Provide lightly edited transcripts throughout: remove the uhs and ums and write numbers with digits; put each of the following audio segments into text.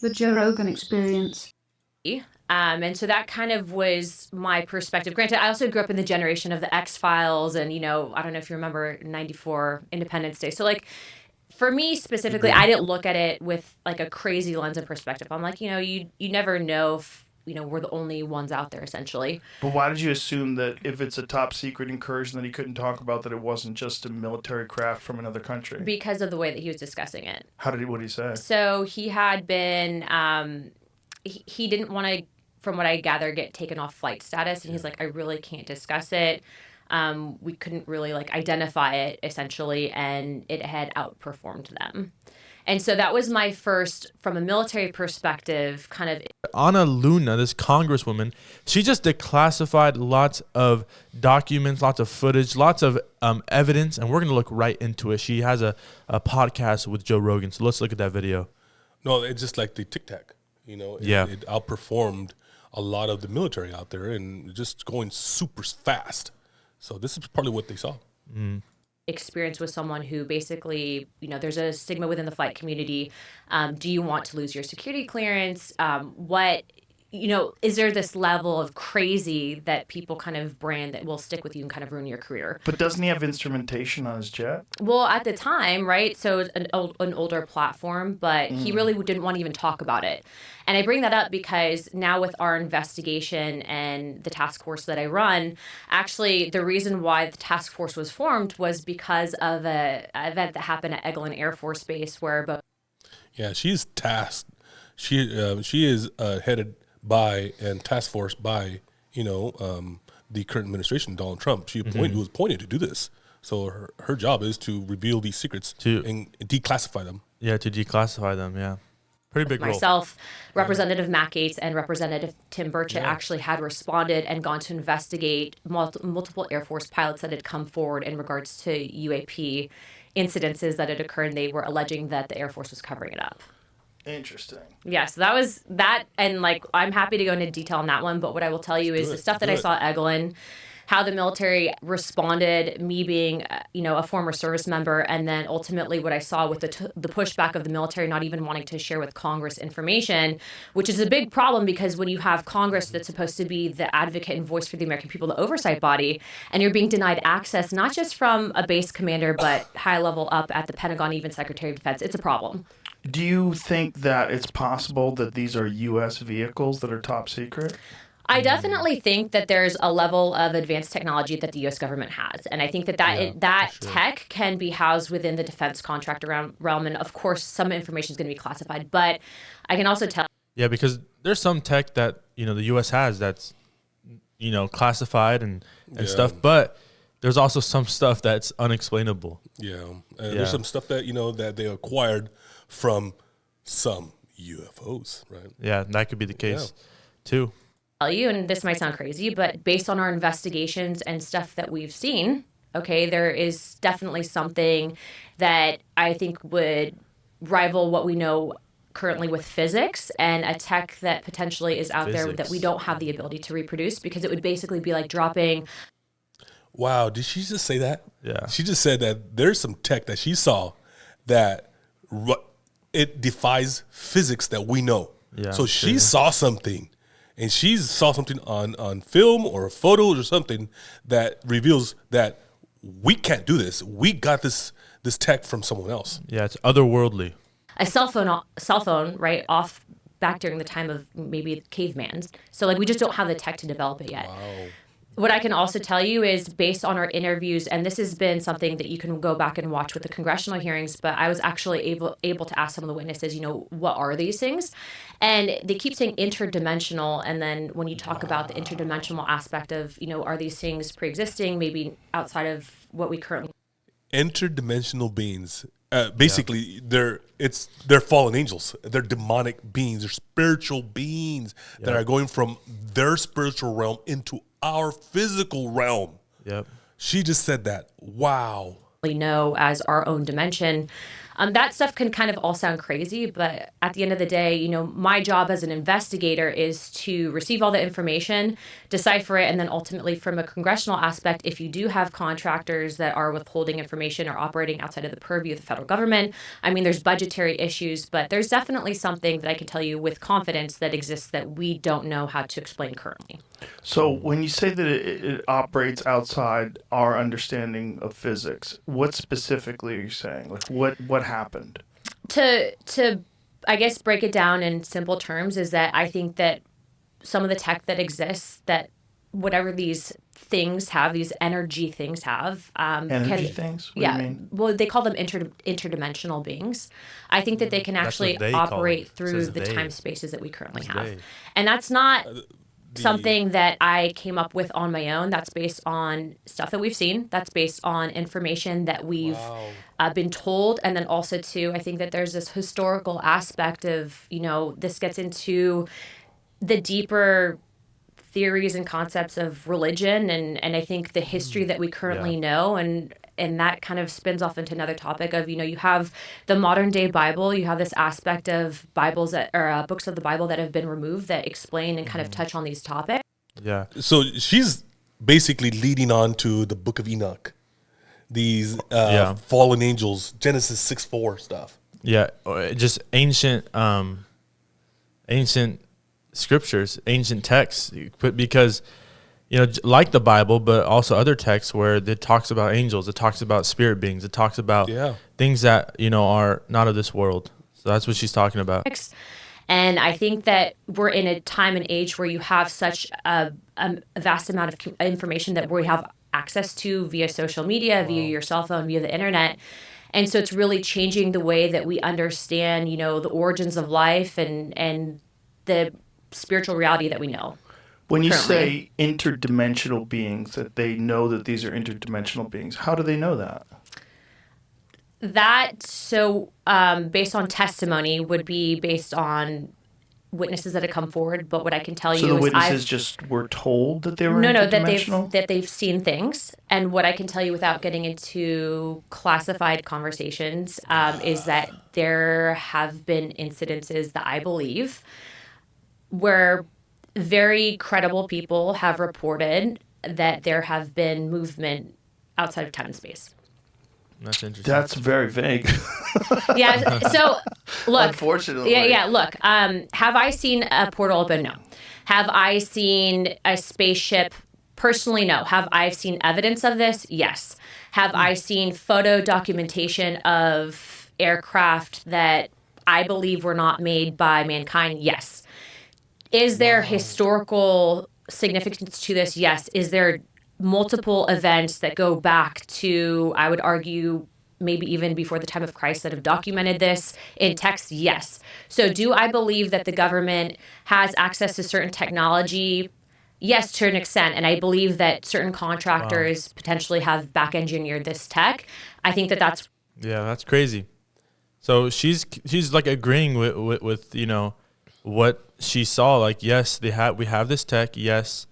The Joe Rogan Experience. And so that kind of was my perspective. Granted, I also grew up in the generation of the X-Files and, I don't know if you remember 94 Independence Day. So like for me specifically, I didn't look at it with like a crazy lens of perspective. I'm like, you never know if, we're the only ones out there essentially. But why did you assume that if it's a top secret incursion that he couldn't talk about, that it wasn't just a military craft from another country? Because of the way that he was discussing it. What did he say? So he had been, he didn't want to, from what I gather, get taken off flight status. And he's like, I really can't discuss it. We couldn't really like identify it essentially. And it had outperformed them. And so that was my first, from a military perspective, kind of. Anna Luna, this congresswoman, she just declassified lots of documents, lots of footage, lots of evidence, and we're going to look right into it. She has a podcast with Joe Rogan, so let's look at that video. No, it's just like the Tic Tac, it outperformed a lot of the military out there and just going super fast. So this is probably what they saw. Experience with someone who basically, there's a stigma within the flight community. Do you want to lose your security clearance? Is there this level of crazy that people kind of brand that will stick with you and kind of ruin your career? But doesn't he have instrumentation on his jet? Well, at the time, right? So an older platform, but he really didn't want to even talk about it. And I bring that up because now with our investigation and the task force that I run, actually the reason why the task force was formed was because of an event that happened at Eglin Air Force Base where both. Yeah, she's tasked. She is headed by and task force by the current administration, Donald Trump. She was appointed to do this. So her job is to reveal these secrets and declassify them. Yeah, to declassify them. Yeah. Pretty big role. Myself, Representative Matt Gaetz, and Representative Tim Burchett actually had responded and gone to investigate multiple Air Force pilots that had come forward in regards to UAP incidences that had occurred. And they were alleging that the Air Force was covering it up. Interesting. Yeah, so that was that. And like, I'm happy to go into detail on that one. But what I will tell you is the stuff that I saw at Eglin, how the military responded, me being, a former service member, and then ultimately what I saw with the pushback of the military not even wanting to share with Congress information, which is a big problem because when you have Congress that's supposed to be the advocate and voice for the American people, the oversight body, and you're being denied access, not just from a base commander, but high level up at the Pentagon, even Secretary of Defense, it's a problem. Do you think that it's possible that these are U.S. vehicles that are top secret? I definitely think that there's a level of advanced technology that the U.S. government has. And I think that tech can be housed within the defense contract realm. And of course, some information is going to be classified. But I can also tell. Yeah, because there's some tech that, the U.S. has that's, classified and stuff. But there's also some stuff that's unexplainable. Yeah. There's some stuff that, that they acquired from some UFOs, right? Yeah, that could be the case too. Tell you, and this might sound crazy, but based on our investigations and stuff that we've seen, there is definitely something that I think would rival what we know currently with physics and a tech that potentially is out there that we don't have the ability to reproduce, because it would basically be like dropping. Wow, did she just say that? Yeah. She just said that there's some tech that she saw that it defies physics that we know. Yeah, so she saw something. And she saw something on film or photos or something that reveals that we can't do this. We got this tech from someone else. Yeah, it's otherworldly. A cell phone, right, off back during the time of maybe cavemans. So like we just don't have the tech to develop it yet. Wow. What I can also tell you is based on our interviews, and this has been something that you can go back and watch with the congressional hearings, but I was actually able to ask some of the witnesses, what are these things? And they keep saying interdimensional. And then when you talk about the interdimensional aspect of, are these things pre-existing, maybe outside of what we currently. Interdimensional beings. Basically, they're fallen angels. They're demonic beings. They're spiritual beings that are going from their spiritual realm into our physical realm. Yep. She just said that. Wow. Know as our own dimension. That stuff can kind of all sound crazy, but at the end of the day, you know, my job as an investigator is to receive all the information, decipher it, and then ultimately from a congressional aspect, if you do have contractors that are withholding information or operating outside of the purview of the federal government, I mean, there's budgetary issues, but there's definitely something that I can tell you with confidence that exists that we don't know how to explain currently. So when you say that it operates outside our understanding of physics, what specifically are you saying? Like what happened? To I guess break it down in simple terms is that I think that some of the tech that exists, that whatever these things have, these energy things have, Energy things? What do you mean? Well, they call them interdimensional beings. I think that they can That's actually what they call operate them. through Says the they. time spaces that we currently Says have, they. and that's not something that I came up with on my own. That's based on stuff that we've seen. That's based on information that we've been told. And then also, too, I think that there's this historical aspect of, you know, this gets into the deeper theories and concepts of religion. And I think the history that we currently know. And that kind of spins off into another topic of, you know, you have the modern day Bible, you have this aspect of Bibles that or books of the Bible that have been removed that explain and kind of touch on these topics. Yeah. So she's basically leading on to the Book of Enoch, these fallen angels, Genesis 6:4 stuff. Yeah, just ancient scriptures, ancient texts, because, you know, like the Bible, but also other texts where it talks about angels, it talks about spirit beings, it talks about things that, you know, are not of this world. So that's what she's talking about. And I think that we're in a time and age where you have such a vast amount of information that we have access to via social media, via your cell phone, via the internet. And so it's really changing the way that we understand, you know, the origins of life and the spiritual reality that we know. When you currently. say interdimensional beings, that they know that these are interdimensional beings, how do they know that? That, so based on testimony, would be based on witnesses that have come forward. But what I can tell So you the is witnesses just were told that they were no, interdimensional? that they've seen things. And what I can tell you without getting into classified conversations is that there have been incidences that I believe where very credible people have reported that there have been movement outside of time and space. That's interesting. That's very vague. Yeah. So, look. Unfortunately. Yeah. Look. Have I seen a portal open? No. Have I seen a spaceship? Personally, no. Have I seen evidence of this? Yes. Have I seen photo documentation of aircraft that I believe were not made by mankind? Yes. Is there historical significance to this? Yes. Is there multiple events that go back to, I would argue, maybe even before the time of Christ that have documented this in text? Yes. So do I believe that the government has access to certain technology? Yes, to an extent. And I believe that certain contractors potentially have back engineered this tech. I think that that's... Yeah, that's crazy. So she's like agreeing with you know, what she saw. Like, yes, we have this tech. Yes.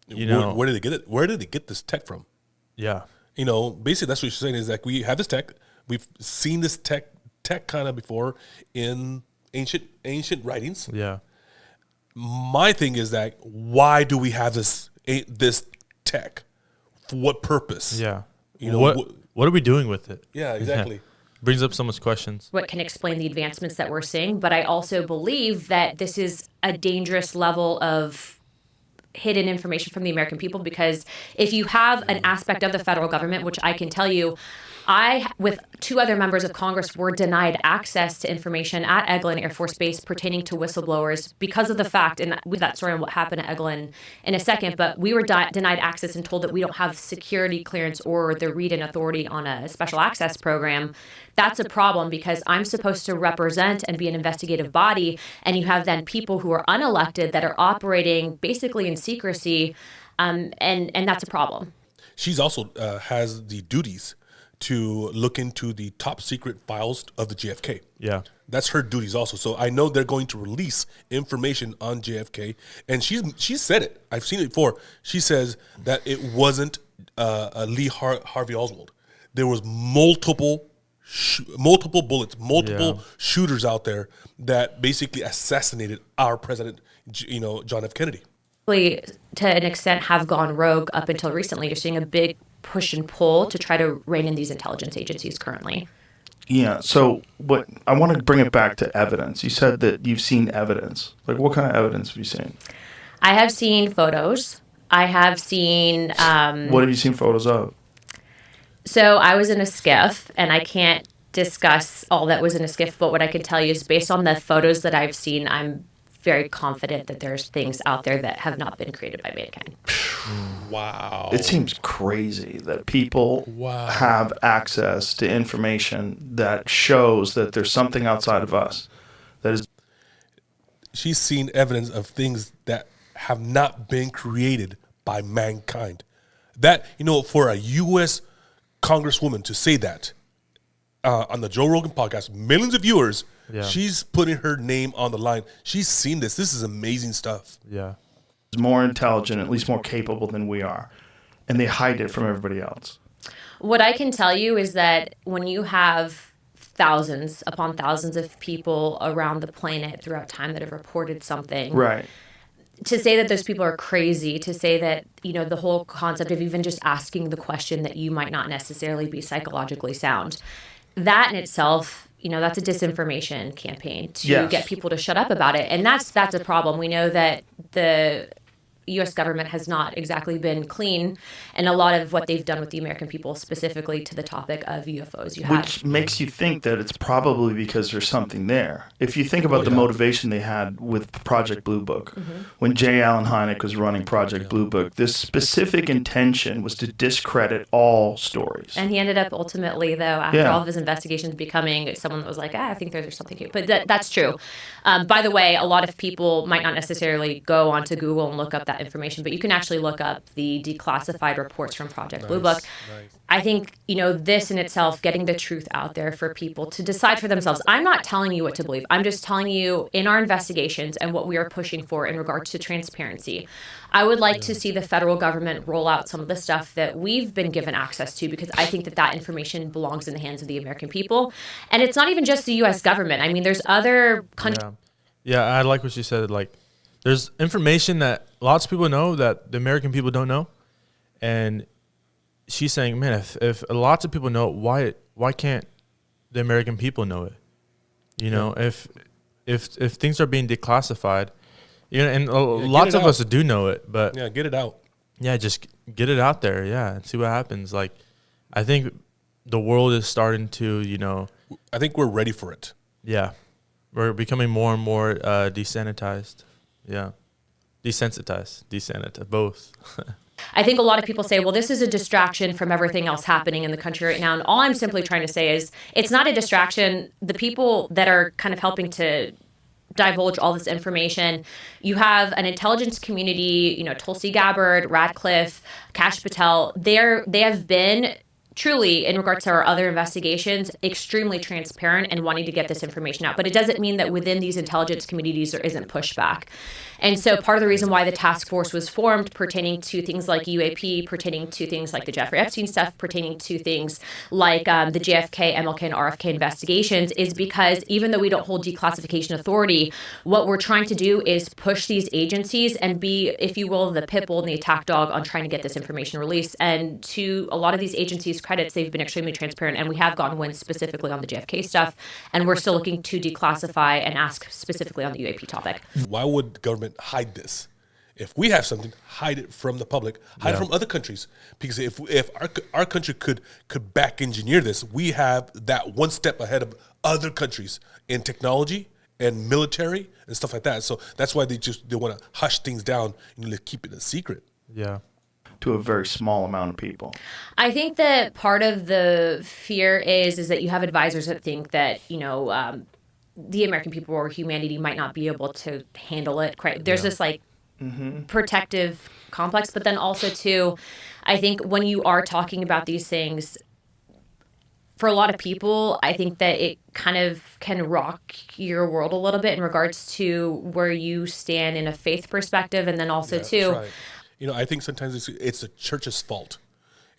You know, Where did they get it? Where did they get this tech from? Yeah. You know, basically that's what she's saying is like we have this tech. We've seen this tech kind of before in ancient writings. Yeah. My thing is that why do we have this tech? For what purpose? Yeah. You know what are we doing with it? Yeah, exactly. Brings up so much questions. what can explain the advancements that we're seeing. But I also believe that this is a dangerous level of hidden information from the American people, because if you have an aspect of the federal government, which I can tell you, I, with two other members of Congress, were denied access to information at Eglin Air Force Base pertaining to whistleblowers because of the fact, and with that story on what happened at Eglin in a second, but we were denied access and told that we don't have security clearance or the read-in authority on a special access program. That's a problem, because I'm supposed to represent and be an investigative body, and you have then people who are unelected that are operating basically in secrecy, and that's a problem. She's also has the duties to look into the top secret files of the JFK. Yeah. That's her duties also. So I know they're going to release information on JFK, and she said it. I've seen it before. She says that it wasn't Lee Harvey Oswald. There was multiple multiple bullets, multiple Yeah. shooters out there that basically assassinated our president, John F. Kennedy. To an extent, have gone rogue up until recently. You're seeing a big push and pull to try to rein in these intelligence agencies currently. Yeah. So what I want to bring it back to evidence. You said that you've seen evidence. Like, what kind of evidence have you seen? I have seen photos. I have seen. What have you seen photos of? So I was in a skiff, and I can't discuss all that was in a skiff, but what I can tell you is based on the photos that I've seen, I'm very confident that there's things out there that have not been created by mankind. Wow. It seems crazy that people have access to information that shows that there's something outside of us that is. She's seen evidence of things that have not been created by mankind. That, for a U.S. Congresswoman to say that on the Joe Rogan podcast, millions of viewers, she's putting her name on the line. She's seen this. This is amazing stuff. Yeah. More intelligent, at least more capable than we are, and they hide it from everybody else. What I can tell you is that when you have thousands upon thousands of people around the planet throughout time that have reported something, Right. to say that those people are crazy, to say that, the whole concept of even just asking the question that you might not necessarily be psychologically sound, that in itself, that's a disinformation campaign to get people to shut up about it. And that's a problem. We know that the U.S. government has not exactly been clean, and a lot of what they've done with the American people, specifically to the topic of UFOs. Which makes you think that it's probably because there's something there. If you think about the motivation they had with Project Blue Book, when J. Allen Hynek was running Project Blue Book, this specific intention was to discredit all stories. And he ended up ultimately, though, after all of his investigations, becoming someone that was like, I think there's something here. But that's true. By the way, a lot of people might not necessarily go onto Google and look up that information, but you can actually look up the declassified reports from Project Blue Book. I think, this in itself, getting the truth out there for people to decide for themselves. I'm not telling you what to believe. I'm just telling you in our investigations and what we are pushing for in regards to transparency. I would like to see the federal government roll out some of the stuff that we've been given access to, because I think that information belongs in the hands of the American people. And it's not even just the U.S. government. I mean, there's other countries. Yeah, I like what you said. Like, there's information that lots of people know that the American people don't know. And she's saying, man, if lots of people know it, why can't the American people know it? If things are being declassified, and lots of us do know it, but get it out. Yeah, just get it out there, and see what happens. Like, I think the world is starting to, I think we're ready for it. Yeah, we're becoming more and more desanitized. Yeah, desensitized, both. I think a lot of people say, well, this is a distraction from everything else happening in the country right now. And all I'm simply trying to say is it's not a distraction. The people that are kind of helping to divulge all this information, you have an intelligence community, Tulsi Gabbard, Radcliffe, Kash Patel. They have been truly, in regards to our other investigations, extremely transparent and wanting to get this information out. But it doesn't mean that within these intelligence communities there isn't pushback. And so part of the reason why the task force was formed pertaining to things like UAP, pertaining to things like the Jeffrey Epstein stuff, pertaining to things like the JFK, MLK, and RFK investigations is because even though we don't hold declassification authority, what we're trying to do is push these agencies and be, if you will, the pit bull and the attack dog on trying to get this information released. And to a lot of these agencies' credits, they've been extremely transparent, and we have gotten wins specifically on the JFK stuff, and we're still looking to declassify and ask specifically on the UAP topic. Why would the government hide this? If we have something, hide it from the public, hide it from other countries. Because if our country could back engineer this, we have that one step ahead of other countries in technology and military and stuff like that. So that's why they want to hush things down and keep it a secret. Yeah. To a very small amount of people. I think that part of the fear is that you have advisors that think that, the American people or humanity might not be able to handle it. There's this protective complex, but then also too, I think when you are talking about these things, for a lot of people, I think that it kind of can rock your world a little bit in regards to where you stand in a faith perspective, and then also too. Right. I think sometimes it's the church's fault.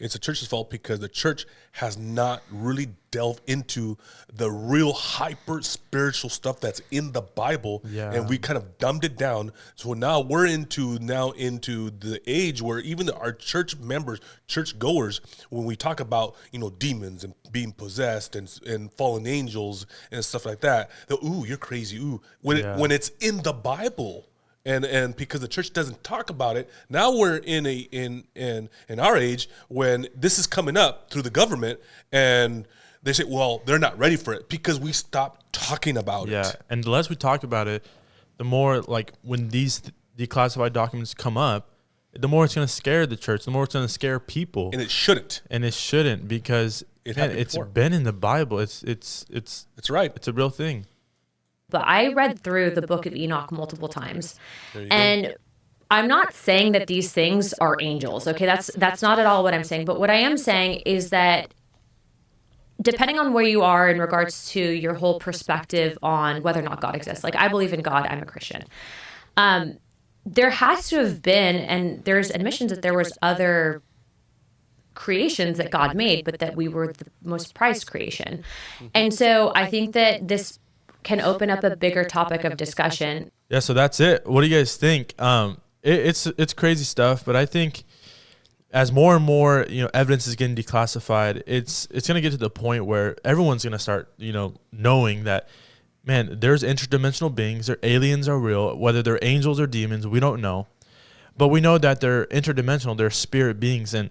It's the church's fault because the church has not really delved into the real hyper spiritual stuff that's in the Bible, and we kind of dumbed it down. So now we're into the age where even our church members, church goers, when we talk about demons and being possessed and fallen angels and stuff like that, ooh, you're crazy, ooh, when it's in the Bible. And because the church doesn't talk about it, now we're in our age when this is coming up through the government, and they say, well, they're not ready for it because we stopped talking about it. Yeah, and the less we talk about it, the more, like, when these declassified documents come up, the more it's going to scare the church, the more it's going to scare people. And it shouldn't. Because it's been in the Bible. It's right. It's a real thing. But I read through the book of Enoch multiple times. And I'm not saying that these things are angels. Okay, that's not at all what I'm saying. But what I am saying is that depending on where you are in regards to your whole perspective on whether or not God exists, like I believe in God, I'm a Christian. There has to have been, and there's admissions that there was other creations that God made, but that we were the most prized creation. And so I think that this can open up a bigger topic of discussion. Yeah, so that's it. What do you guys think? It's crazy stuff, but I think as more and more evidence is getting declassified, it's going to get to the point where everyone's going to start knowing that, man, there's interdimensional beings, aliens are real, whether they're angels or demons, we don't know, but we know that they're interdimensional, they're spirit beings. And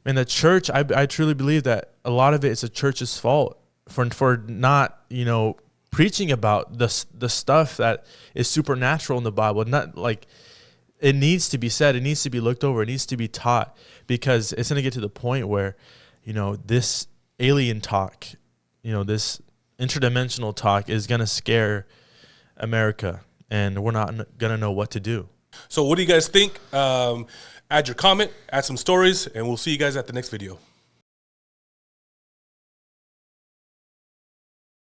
man, the church, I truly believe that a lot of it is the church's fault for not preaching about the stuff that is supernatural in the Bible. Not like, it needs to be said, it needs to be looked over, it needs to be taught, because it's going to get to the point where this alien talk, this interdimensional talk is going to scare America, and we're not going to know what to do. So what do you guys think? Add your comment, add some stories, and we'll see you guys at the next video.